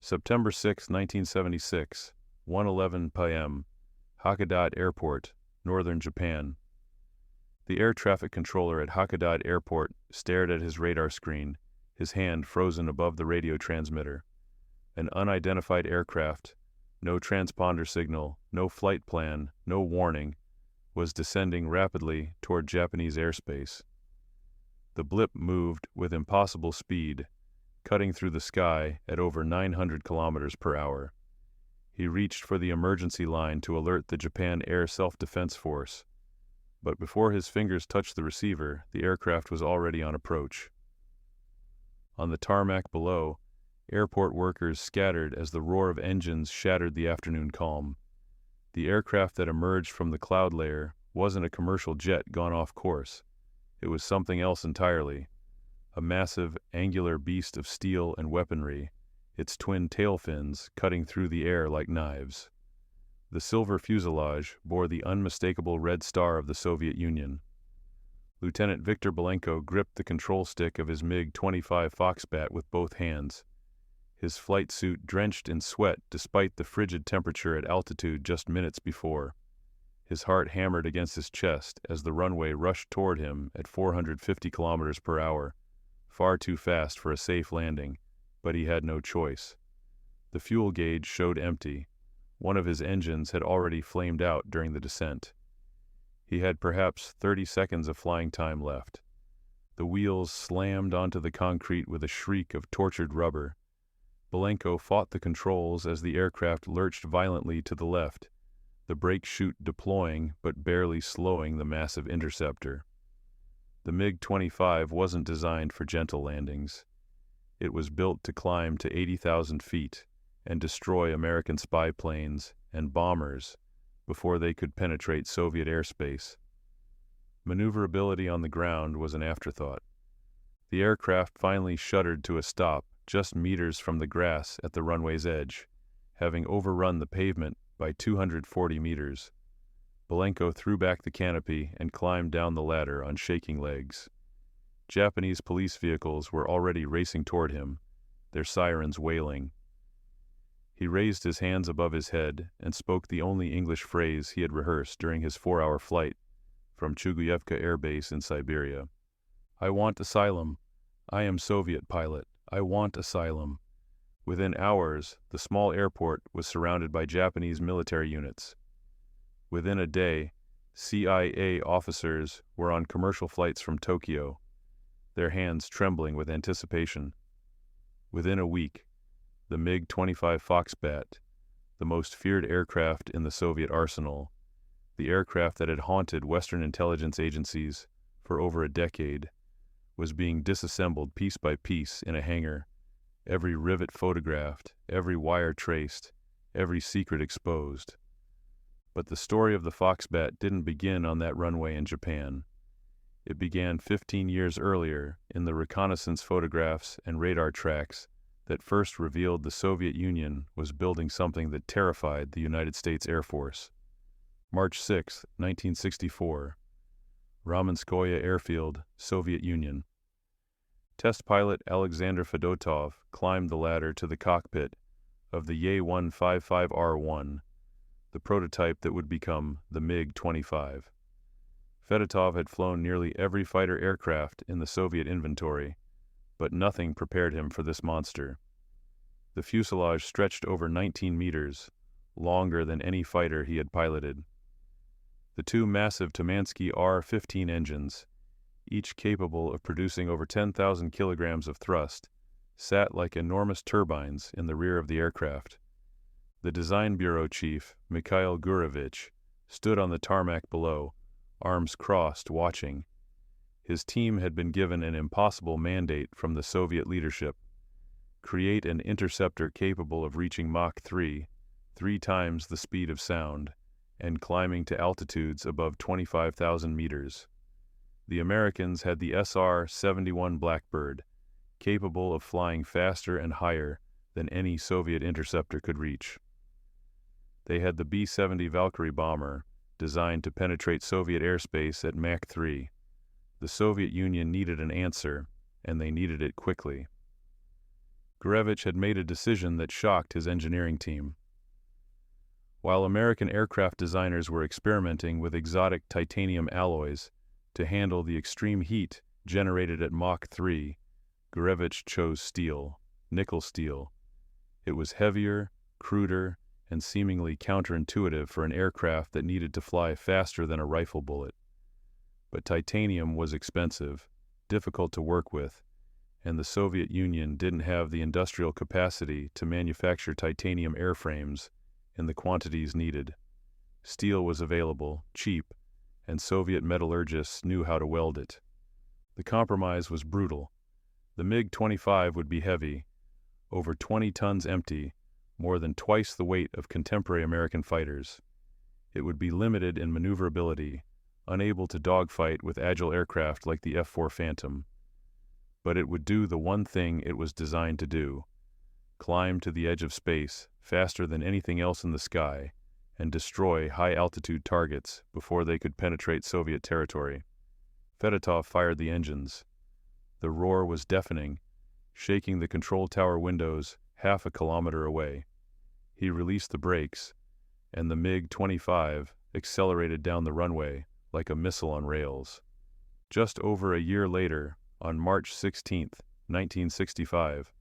September 6, 1976, 1:11 p.m., Hakodate Airport, northern Japan. The air traffic controller at Hakodate Airport stared at his radar screen, his hand frozen above the radio transmitter. An unidentified aircraft, no transponder signal, no flight plan, no warning, was descending rapidly toward Japanese airspace. The blip moved with impossible speed, cutting through the sky at over 900 kilometers per hour. He reached for the emergency line to alert the Japan Air Self-Defense Force, but before his fingers touched the receiver, the aircraft was already on approach. On the tarmac below, airport workers scattered as the roar of engines shattered the afternoon calm. The aircraft that emerged from the cloud layer wasn't a commercial jet gone off course. It was something else entirely. A massive, angular beast of steel and weaponry, its twin tail fins cutting through the air like knives. The silver fuselage bore the unmistakable red star of the Soviet Union. Lieutenant Viktor Belenko gripped the control stick of his MiG-25 Foxbat with both hands, his flight suit drenched in sweat despite the frigid temperature at altitude just minutes before. His heart hammered against his chest as the runway rushed toward him at 450 kilometers per hour, far too fast for a safe landing, but he had no choice. The fuel gauge showed empty. One of his engines had already flamed out during the descent. He had perhaps 30 seconds of flying time left. The wheels slammed onto the concrete with a shriek of tortured rubber. Belenko fought the controls as the aircraft lurched violently to the left, the brake chute deploying but barely slowing the massive interceptor. The MiG-25 wasn't designed for gentle landings. It was built to climb to 80,000 feet and destroy American spy planes and bombers before they could penetrate Soviet airspace. Maneuverability on the ground was an afterthought. The aircraft finally shuddered to a stop just meters from the grass at the runway's edge, having overrun the pavement by 240 meters. Belenko threw back the canopy and climbed down the ladder on shaking legs. Japanese police vehicles were already racing toward him, their sirens wailing. He raised his hands above his head and spoke the only English phrase he had rehearsed during his 4-hour flight from Chuguyevka Air Base in Siberia. "I want asylum. I am Soviet pilot. I want asylum." Within hours, the small airport was surrounded by Japanese military units. Within a day, CIA officers were on commercial flights from Tokyo, their hands trembling with anticipation. Within a week, the MiG-25 Foxbat, the most feared aircraft in the Soviet arsenal, the aircraft that had haunted Western intelligence agencies for over a decade, was being disassembled piece by piece in a hangar, every rivet photographed, every wire traced, every secret exposed. But the story of the Foxbat didn't begin on that runway in Japan. It began 15 years earlier in the reconnaissance photographs and radar tracks that first revealed the Soviet Union was building something that terrified the United States Air Force. March 6, 1964. Ramenskoye Airfield, Soviet Union. Test pilot Alexander Fedotov climbed the ladder to the cockpit of the Ye-155R1, the prototype that would become the MiG-25. Fedotov had flown nearly every fighter aircraft in the Soviet inventory, but nothing prepared him for this monster. The fuselage stretched over 19 meters, longer than any fighter he had piloted. The two massive Tomansky R-15 engines, each capable of producing over 10,000 kilograms of thrust, sat like enormous turbines in the rear of the aircraft. The design bureau chief, Mikhail Gurevich, stood on the tarmac below, arms crossed, watching. His team had been given an impossible mandate from the Soviet leadership: create an interceptor capable of reaching Mach 3, 3 times the speed of sound, and climbing to altitudes above 25,000 meters. The Americans had the SR-71 Blackbird, capable of flying faster and higher than any Soviet interceptor could reach. They had the B-70 Valkyrie bomber, designed to penetrate Soviet airspace at Mach 3. The Soviet Union needed an answer, and they needed it quickly. Gurevich had made a decision that shocked his engineering team. While American aircraft designers were experimenting with exotic titanium alloys to handle the extreme heat generated at Mach 3, Gurevich chose steel, nickel steel. It was heavier, cruder, and seemingly counterintuitive for an aircraft that needed to fly faster than a rifle bullet. But titanium was expensive, difficult to work with, and the Soviet Union didn't have the industrial capacity to manufacture titanium airframes in the quantities needed. Steel was available, cheap, and Soviet metallurgists knew how to weld it. The compromise was brutal. The MiG-25 would be heavy, over 20 tons empty, more than twice the weight of contemporary American fighters. It would be limited in maneuverability, unable to dogfight with agile aircraft like the F-4 Phantom. But it would do the one thing it was designed to do: climb to the edge of space faster than anything else in the sky and destroy high-altitude targets before they could penetrate Soviet territory. Fedotov fired the engines. The roar was deafening, shaking the control tower windows half a kilometer away. He released the brakes, and the MiG-25 accelerated down the runway like a missile on rails. Just over a year later, on March 16, 1965,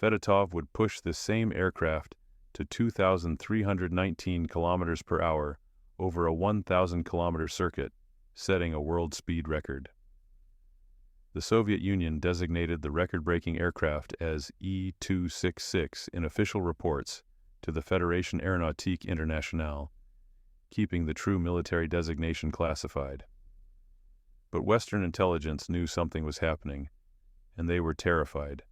Fedotov would push this same aircraft to 2,319 kilometers per hour over a 1,000-kilometer circuit, setting a world speed record. The Soviet Union designated the record-breaking aircraft as E-266 in official reports to the Fédération Aéronautique Internationale, keeping the true military designation classified. But Western intelligence knew something was happening, and they were terrified.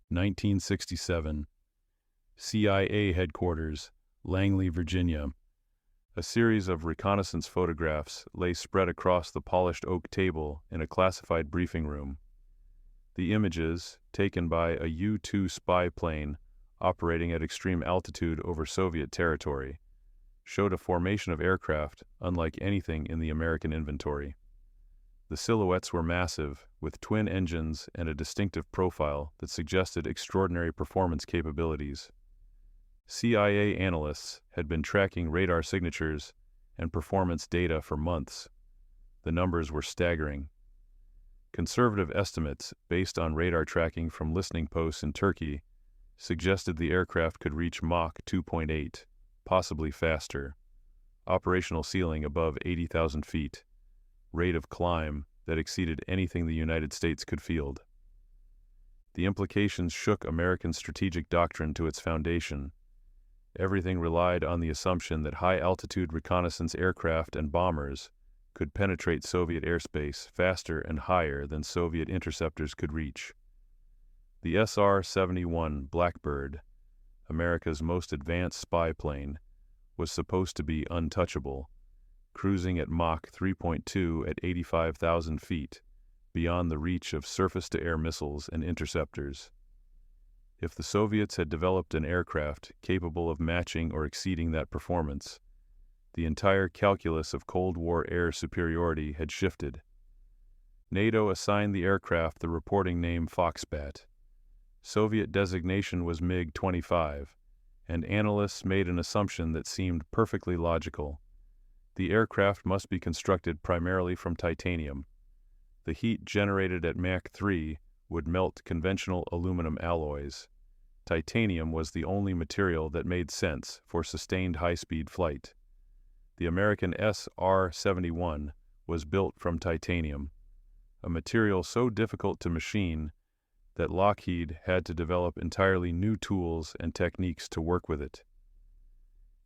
1967, CIA headquarters, Langley, Virginia. A series of reconnaissance photographs lay spread across the polished oak table in a classified briefing room. The images, taken by a U-2 spy plane operating at extreme altitude over Soviet territory, showed a formation of aircraft unlike anything in the American inventory. The silhouettes were massive, with twin engines and a distinctive profile that suggested extraordinary performance capabilities. CIA analysts had been tracking radar signatures and performance data for months. The numbers were staggering. Conservative estimates, based on radar tracking from listening posts in Turkey, suggested the aircraft could reach Mach 2.8, possibly faster. Operational ceiling above 80,000 feet. Rate of climb that exceeded anything the United States could field. The implications shook American strategic doctrine to its foundation. Everything relied on the assumption that high-altitude reconnaissance aircraft and bombers could penetrate Soviet airspace faster and higher than Soviet interceptors could reach. The SR-71 Blackbird, America's most advanced spy plane, was supposed to be untouchable, cruising at Mach 3.2 at 85,000 feet, beyond the reach of surface-to-air missiles and interceptors. If the Soviets had developed an aircraft capable of matching or exceeding that performance, the entire calculus of Cold War air superiority had shifted. NATO assigned the aircraft the reporting name Foxbat. Soviet designation was MiG-25, and analysts made an assumption that seemed perfectly logical. The aircraft must be constructed primarily from titanium. The heat generated at Mach 3 would melt conventional aluminum alloys. Titanium was the only material that made sense for sustained high-speed flight. The American SR-71 was built from titanium, a material so difficult to machine that Lockheed had to develop entirely new tools and techniques to work with it.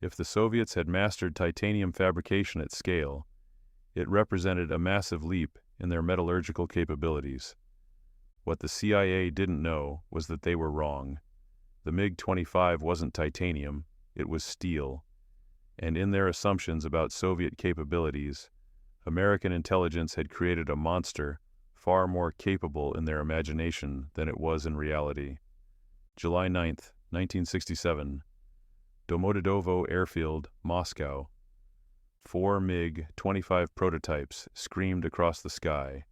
If the Soviets had mastered titanium fabrication at scale, it represented a massive leap in their metallurgical capabilities. What the CIA didn't know was that they were wrong. The MiG-25 wasn't titanium, it was steel. And in their assumptions about Soviet capabilities, American intelligence had created a monster far more capable in their imagination than it was in reality. July 9, 1967, Domodedovo Airfield, Moscow. 4 MiG-25 prototypes screamed across the sky,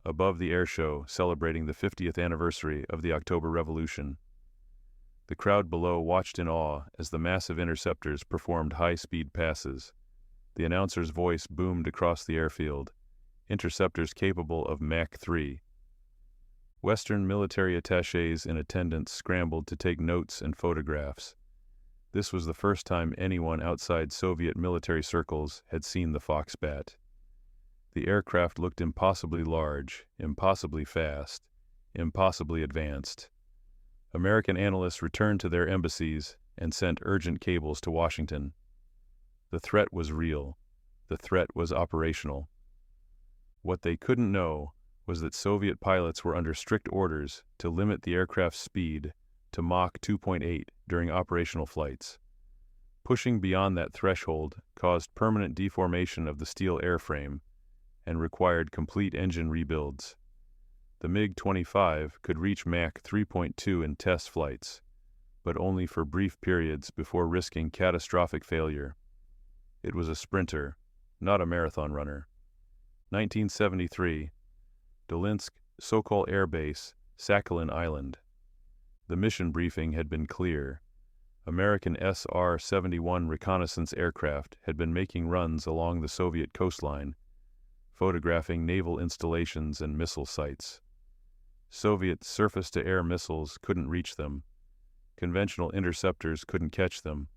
above the airshow celebrating the 50th anniversary of the October Revolution. The crowd below watched in awe as the massive interceptors performed high-speed passes. The announcer's voice boomed across the airfield. Interceptors capable of Mach 3. Western military attachés in attendance scrambled to take notes and photographs. This was the first time anyone outside Soviet military circles had seen the Foxbat. The aircraft looked impossibly large, impossibly fast, impossibly advanced. American analysts returned to their embassies and sent urgent cables to Washington. The threat was real. The threat was operational. What they couldn't know was that Soviet pilots were under strict orders to limit the aircraft's speed to Mach 2.8 during operational flights. Pushing beyond that threshold caused permanent deformation of the steel airframe and required complete engine rebuilds. The MiG-25 could reach Mach 3.2 in test flights, but only for brief periods before risking catastrophic failure. It was a sprinter, not a marathon runner. 1973, Dolinsk, Sokol Air Base, Sakhalin Island. The mission briefing had been clear. American SR-71 reconnaissance aircraft had been making runs along the Soviet coastline, photographing naval installations and missile sites. Soviet surface-to-air missiles couldn't reach them. Conventional interceptors couldn't catch them.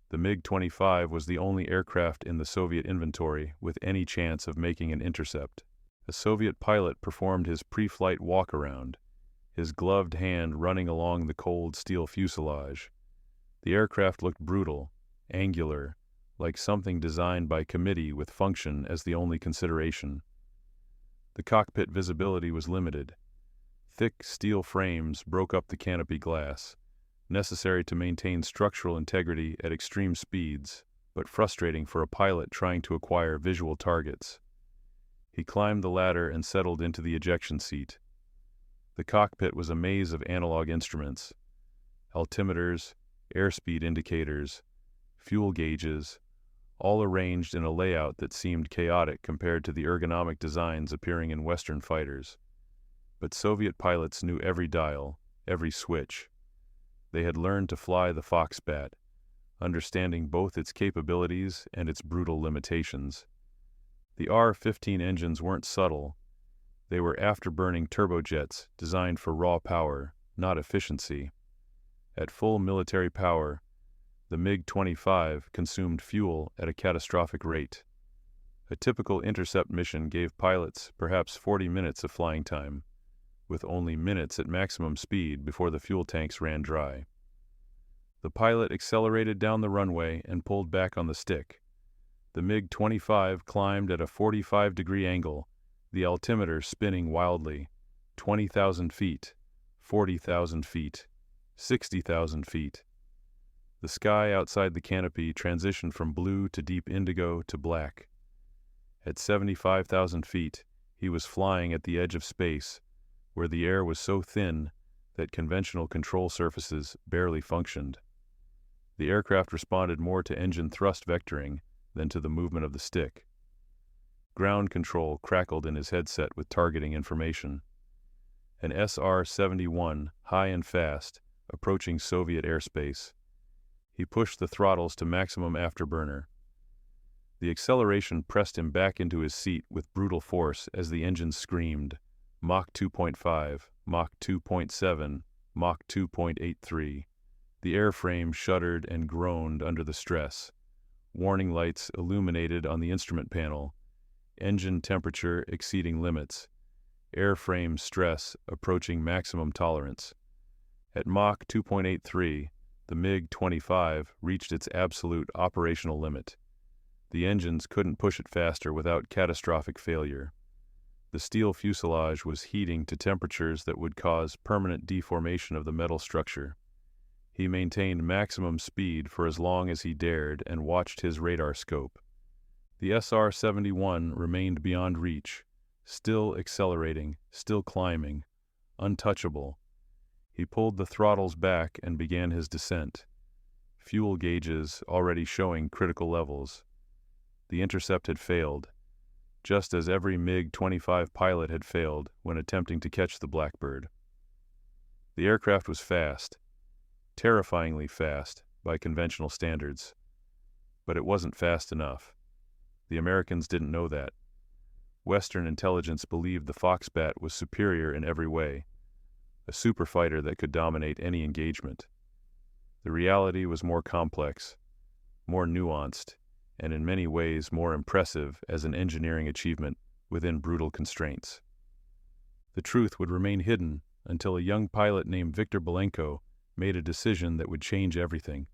The MiG-25 was the only aircraft in the Soviet inventory with any chance of making an intercept. A Soviet pilot performed his pre-flight walk-around, his gloved hand running along the cold steel fuselage. The aircraft looked brutal, angular, like something designed by committee with function as the only consideration. The cockpit visibility was limited. Thick steel frames broke up the canopy glass, necessary to maintain structural integrity at extreme speeds, but frustrating for a pilot trying to acquire visual targets. He climbed the ladder and settled into the ejection seat. The cockpit was a maze of analog instruments: altimeters, airspeed indicators, fuel gauges, all arranged in a layout that seemed chaotic compared to the ergonomic designs appearing in Western fighters. But Soviet pilots knew every dial, every switch. They had learned to fly the Foxbat, understanding both its capabilities and its brutal limitations. The R-15 engines weren't subtle. They were afterburning turbojets designed for raw power, not efficiency. At full military power, the MiG-25 consumed fuel at a catastrophic rate. A typical intercept mission gave pilots perhaps 40 minutes of flying time, with only minutes at maximum speed before the fuel tanks ran dry. The pilot accelerated down the runway and pulled back on the stick. The MiG-25 climbed at a 45-degree angle, the altimeter spinning wildly. 20,000 feet, 40,000 feet, 60,000 feet. The sky outside the canopy transitioned from blue to deep indigo to black. At 75,000 feet, he was flying at the edge of space, where the air was so thin that conventional control surfaces barely functioned. The aircraft responded more to engine thrust vectoring than to the movement of the stick. Ground control crackled in his headset with targeting information. An SR-71, high and fast, approaching Soviet airspace. He pushed the throttles to maximum afterburner. The acceleration pressed him back into his seat with brutal force as the engine screamed, Mach 2.5, Mach 2.7, Mach 2.83. The airframe shuddered and groaned under the stress. Warning lights illuminated on the instrument panel. Engine temperature exceeding limits. Airframe stress approaching maximum tolerance. At Mach 2.83, the MiG-25 reached its absolute operational limit. The engines couldn't push it faster without catastrophic failure. The steel fuselage was heating to temperatures that would cause permanent deformation of the metal structure. He maintained maximum speed for as long as he dared and watched his radar scope. The SR-71 remained beyond reach, still accelerating, still climbing, untouchable. He pulled the throttles back and began his descent. Fuel gauges already showing critical levels. The intercept had failed, just as every MiG-25 pilot had failed when attempting to catch the Blackbird. The aircraft was fast. terrifyingly fast by conventional standards. But it wasn't fast enough. The Americans didn't know that. Western intelligence believed the Foxbat was superior in every way, a superfighter that could dominate any engagement. The reality was more complex, more nuanced, and in many ways more impressive as an engineering achievement within brutal constraints. The truth would remain hidden until a young pilot named Viktor Belenko made a decision that would change everything.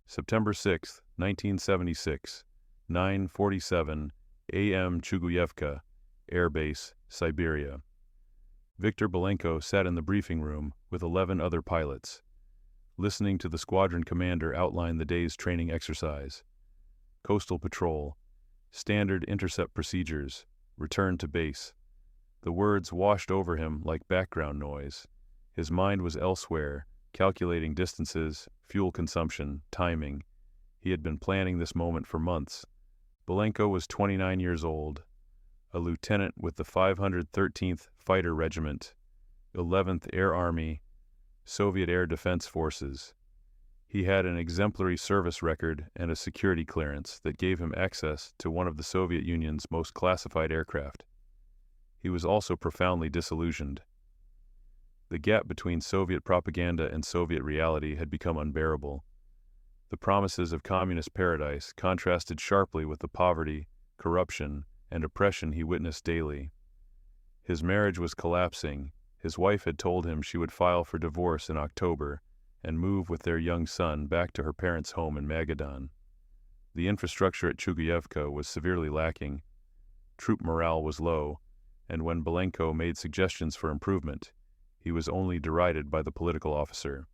September 6, 1976, 9:47 a.m. Chuguyevka, Air Base, Siberia. Viktor Belenko sat in the briefing room with 11 other pilots, listening to the squadron commander outline the day's training exercise. Coastal patrol, standard intercept procedures, return to base. The words washed over him like background noise. His mind was elsewhere, calculating distances, fuel consumption, timing. He had been planning this moment for months. Belenko was 29 years old, a lieutenant with the 513th Fighter Regiment, 11th Air Army, Soviet Air Defense Forces. He had an exemplary service record and a security clearance that gave him access to one of the Soviet Union's most classified aircraft. He was also profoundly disillusioned. The gap between Soviet propaganda and Soviet reality had become unbearable. The promises of communist paradise contrasted sharply with the poverty, corruption, and oppression he witnessed daily. His marriage was collapsing. His wife had told him she would file for divorce in October and move with their young son back to her parents' home in Magadan. The infrastructure at Chuguyevka was severely lacking. Troop morale was low, and when Belenko made suggestions for improvement, he was only derided by the political officer.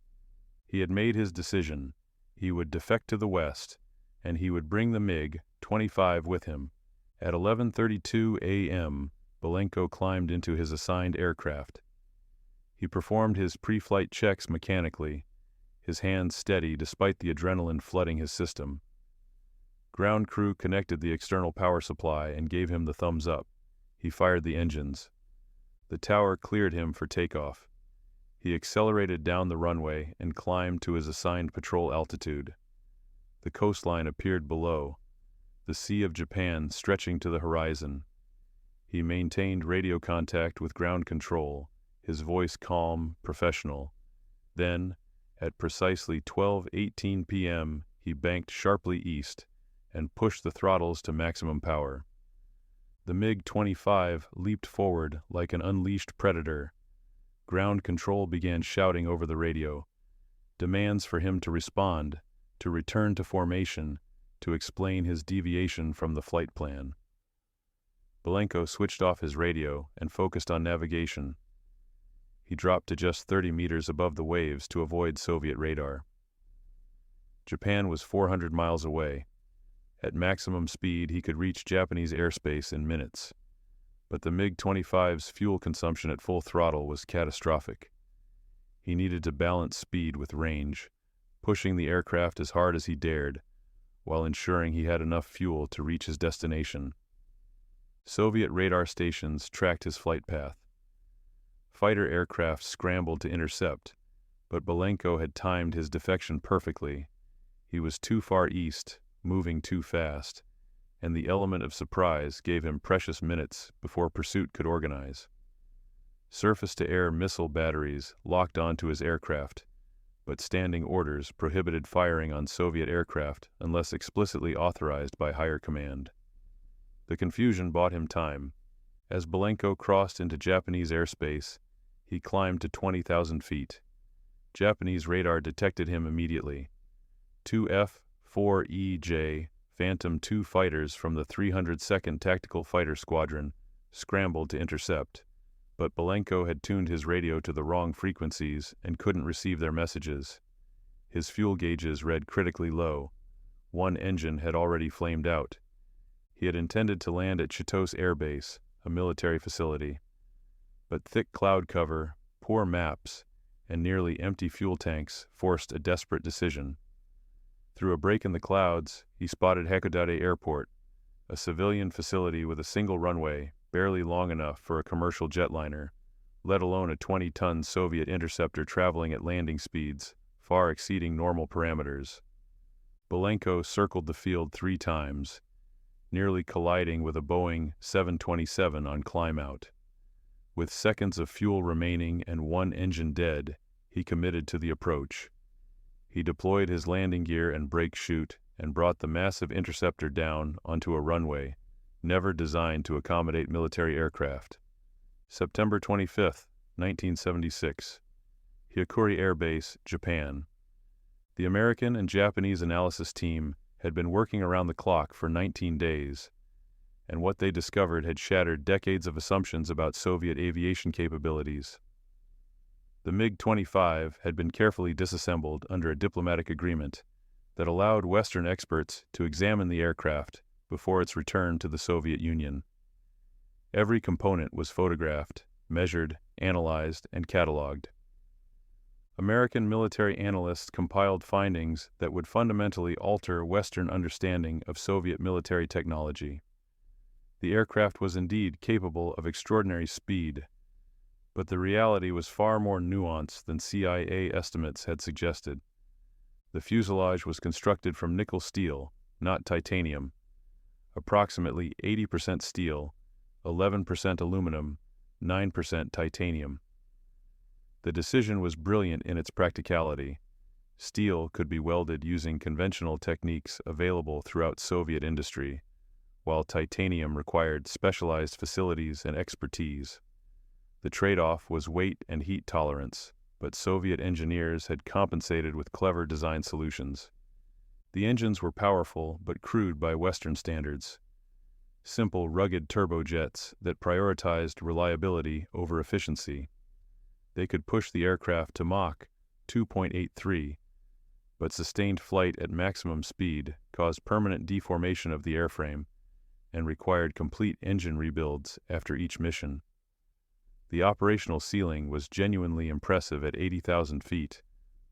He had made his decision. He would defect to the West, and he would bring the MiG-25 with him. At 11:32 a.m., Belenko climbed into his assigned aircraft. He performed his pre-flight checks mechanically, his hands steady despite the adrenaline flooding his system. Ground crew connected the external power supply and gave him the thumbs up. He fired the engines. The tower cleared him for takeoff. He accelerated down the runway and climbed to his assigned patrol altitude. The coastline appeared below, the Sea of Japan stretching to the horizon. He maintained radio contact with ground control, his voice calm, professional. Then, at precisely 12:18 p.m., he banked sharply east and pushed the throttles to maximum power. The MiG-25 leaped forward like an unleashed predator. Ground control began shouting over the radio, demands for him to respond, to return to formation, to explain his deviation from the flight plan. Belenko switched off his radio and focused on navigation. He dropped to just 30 meters above the waves to avoid Soviet radar. Japan was 400 miles away. At maximum speed, he could reach Japanese airspace in minutes. But the MiG-25's fuel consumption at full throttle was catastrophic. He needed to balance speed with range, pushing the aircraft as hard as he dared, while ensuring he had enough fuel to reach his destination. Soviet radar stations tracked his flight path. Fighter aircraft scrambled to intercept, but Belenko had timed his defection perfectly. He was too far east, moving too fast, and the element of surprise gave him precious minutes before pursuit could organize. Surface-to-air missile batteries locked onto his aircraft, but standing orders prohibited firing on Soviet aircraft unless explicitly authorized by higher command. The confusion bought him time. As Belenko crossed into Japanese airspace, he climbed to 20,000 feet. Japanese radar detected him immediately. Two F-4EJ Phantom II fighters from the 302nd Tactical Fighter Squadron scrambled to intercept, but Belenko had tuned his radio to the wrong frequencies and couldn't receive their messages. His fuel gauges read critically low. One engine had already flamed out. He had intended to land at Chitos Air Base, a military facility. But thick cloud cover, poor maps, and nearly empty fuel tanks forced a desperate decision. Through a break in the clouds, he spotted Hakodate Airport, a civilian facility with a single runway, barely long enough for a commercial jetliner, let alone a 20-ton Soviet interceptor traveling at landing speeds far exceeding normal parameters. Belenko circled the field 3 times, nearly colliding with a Boeing 727 on climb-out. With seconds of fuel remaining and 1 engine dead, he committed to the approach. He deployed his landing gear and brake chute and brought the massive interceptor down onto a runway, never designed to accommodate military aircraft. September 25, 1976. Hyakuri Air Base, Japan. The American and Japanese analysis team had been working around the clock for 19 days, and what they discovered had shattered decades of assumptions about Soviet aviation capabilities. The MiG-25 had been carefully disassembled under a diplomatic agreement that allowed Western experts to examine the aircraft before its return to the Soviet Union. Every component was photographed, measured, analyzed, and catalogued. American military analysts compiled findings that would fundamentally alter Western understanding of Soviet military technology. The aircraft was indeed capable of extraordinary speed, but the reality was far more nuanced than CIA estimates had suggested. The fuselage was constructed from nickel steel, not titanium. Approximately 80% steel, 11% aluminum, 9% titanium. The decision was brilliant in its practicality. Steel could be welded using conventional techniques available throughout Soviet industry, while titanium required specialized facilities and expertise. The trade-off was weight and heat tolerance, but Soviet engineers had compensated with clever design solutions. The engines were powerful but crude by Western standards. Simple, rugged turbojets that prioritized reliability over efficiency. They could push the aircraft to Mach 2.83, but sustained flight at maximum speed caused permanent deformation of the airframe and required complete engine rebuilds after each mission. The operational ceiling was genuinely impressive at 80,000 feet,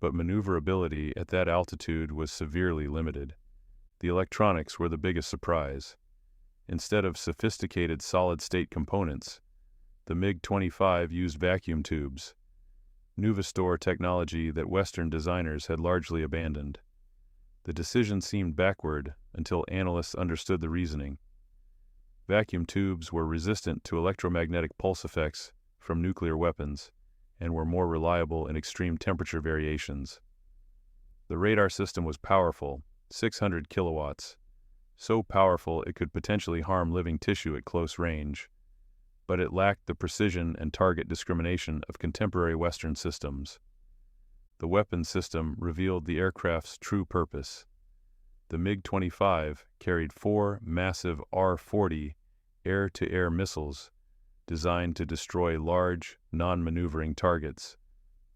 but maneuverability at that altitude was severely limited. The electronics were the biggest surprise. Instead of sophisticated solid-state components, the MiG-25 used vacuum tubes, Nuvastor technology that Western designers had largely abandoned. The decision seemed backward until analysts understood the reasoning. Vacuum tubes were resistant to electromagnetic pulse effects from nuclear weapons and were more reliable in extreme temperature variations. The radar system was powerful, 600 kilowatts, so powerful it could potentially harm living tissue at close range, but it lacked the precision and target discrimination of contemporary Western systems. The weapon system revealed the aircraft's true purpose. The MiG-25 carried 4 massive R-40 air-to-air missiles designed to destroy large, non-maneuvering targets,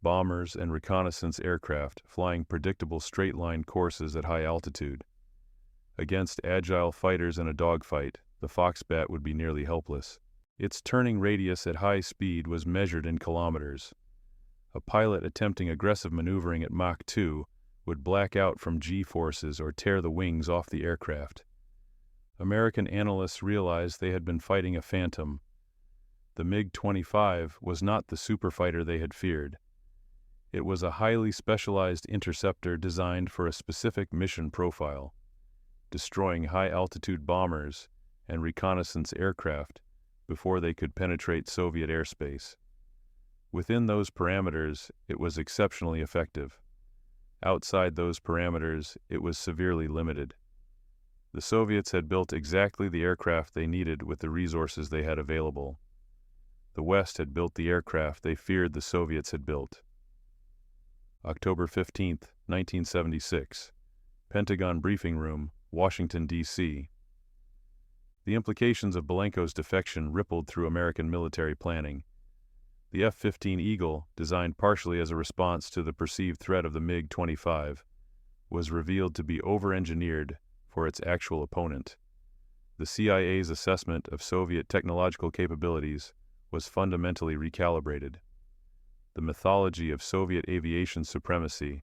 bombers and reconnaissance aircraft flying predictable straight-line courses at high altitude. Against agile fighters in a dogfight, the Foxbat would be nearly helpless. Its turning radius at high speed was measured in kilometers. A pilot attempting aggressive maneuvering at Mach 2 would black out from G-forces or tear the wings off the aircraft. American analysts realized they had been fighting a phantom. The MiG-25 was not the superfighter they had feared. It was a highly specialized interceptor designed for a specific mission profile, destroying high-altitude bombers and reconnaissance aircraft before they could penetrate Soviet airspace. Within those parameters, it was exceptionally effective. Outside those parameters, it was severely limited. The Soviets had built exactly the aircraft they needed with the resources they had available. The West had built the aircraft they feared the Soviets had built. October 15, 1976. Pentagon Briefing Room, Washington, D.C. The implications of Belenko's defection rippled through American military planning. The F-15 Eagle, designed partially as a response to the perceived threat of the MiG-25, was revealed to be over-engineered for its actual opponent. The CIA's assessment of Soviet technological capabilities was fundamentally recalibrated. The mythology of Soviet aviation supremacy,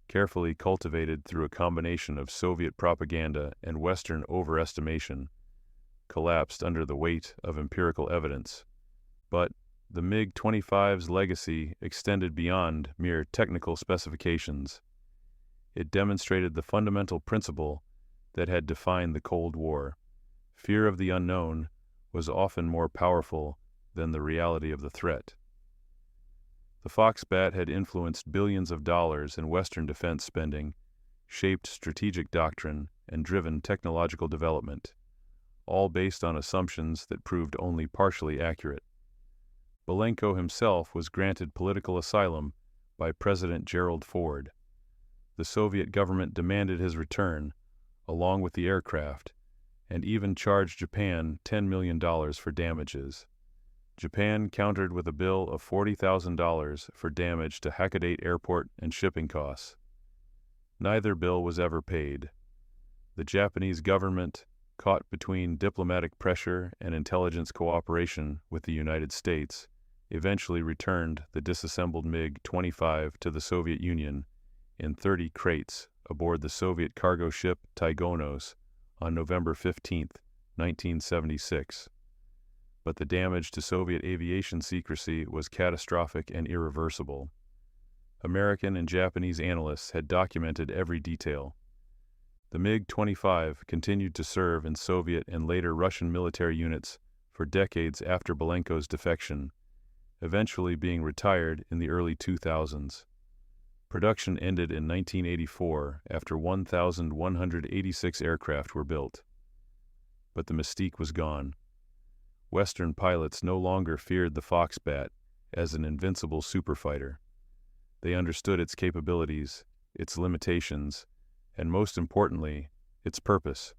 carefully cultivated through a combination of Soviet propaganda and Western overestimation, collapsed under the weight of empirical evidence. But the MiG-25's legacy extended beyond mere technical specifications. It demonstrated the fundamental principle that had defined the Cold War. Fear of the unknown was often more powerful than the reality of the threat. The Foxbat had influenced billions of dollars in Western defense spending, shaped strategic doctrine, and driven technological development, all based on assumptions that proved only partially accurate. Belenko himself was granted political asylum by President Gerald Ford. The Soviet government demanded his return, along with the aircraft, and even charged Japan $10 million for damages. Japan countered with a bill of $40,000 for damage to Hakata Airport and shipping costs. Neither bill was ever paid. The Japanese government, caught between diplomatic pressure and intelligence cooperation with the United States, eventually returned the disassembled MiG-25 to the Soviet Union in 30 crates aboard the Soviet cargo ship Tygonos on November 15, 1976. But the damage to Soviet aviation secrecy was catastrophic and irreversible. American and Japanese analysts had documented every detail. The MiG-25 continued to serve in Soviet and later Russian military units for decades after Belenko's defection, eventually being retired in the early 2000s. Production ended in 1984 after 1,186 aircraft were built. But the mystique was gone. Western pilots no longer feared the Foxbat as an invincible superfighter. They understood its capabilities, its limitations, and most importantly, its purpose.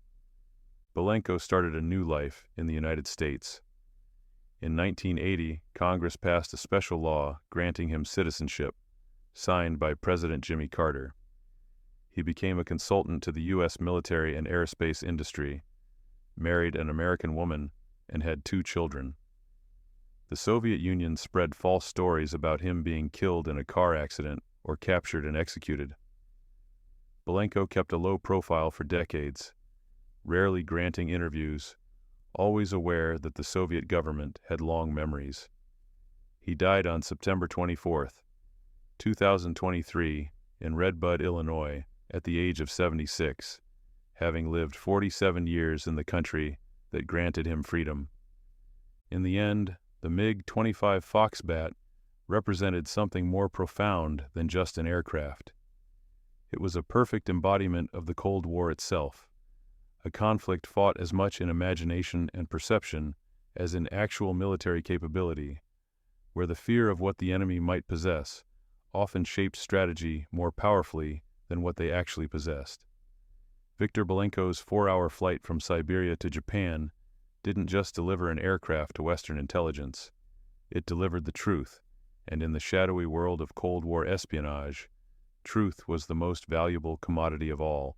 Belenko started a new life in the United States. In 1980, Congress passed a special law granting him citizenship, signed by President Jimmy Carter. He became a consultant to the U.S. military and aerospace industry, married an American woman, and had 2 children. The Soviet Union spread false stories about him being killed in a car accident or captured and executed. Belenko kept a low profile for decades, rarely granting interviews, always aware that the Soviet government had long memories. He died on September 24, 2023, in Red Bud, Illinois, at the age of 76, having lived 47 years in the country that granted him freedom. In the end, the MiG-25 Foxbat represented something more profound than just an aircraft. It was a perfect embodiment of the Cold War itself, a conflict fought as much in imagination and perception as in actual military capability, where the fear of what the enemy might possess often shaped strategy more powerfully than what they actually possessed. Viktor Belenko's 4-hour flight from Siberia to Japan didn't just deliver an aircraft to Western intelligence. It delivered the truth, and in the shadowy world of Cold War espionage, truth was the most valuable commodity of all.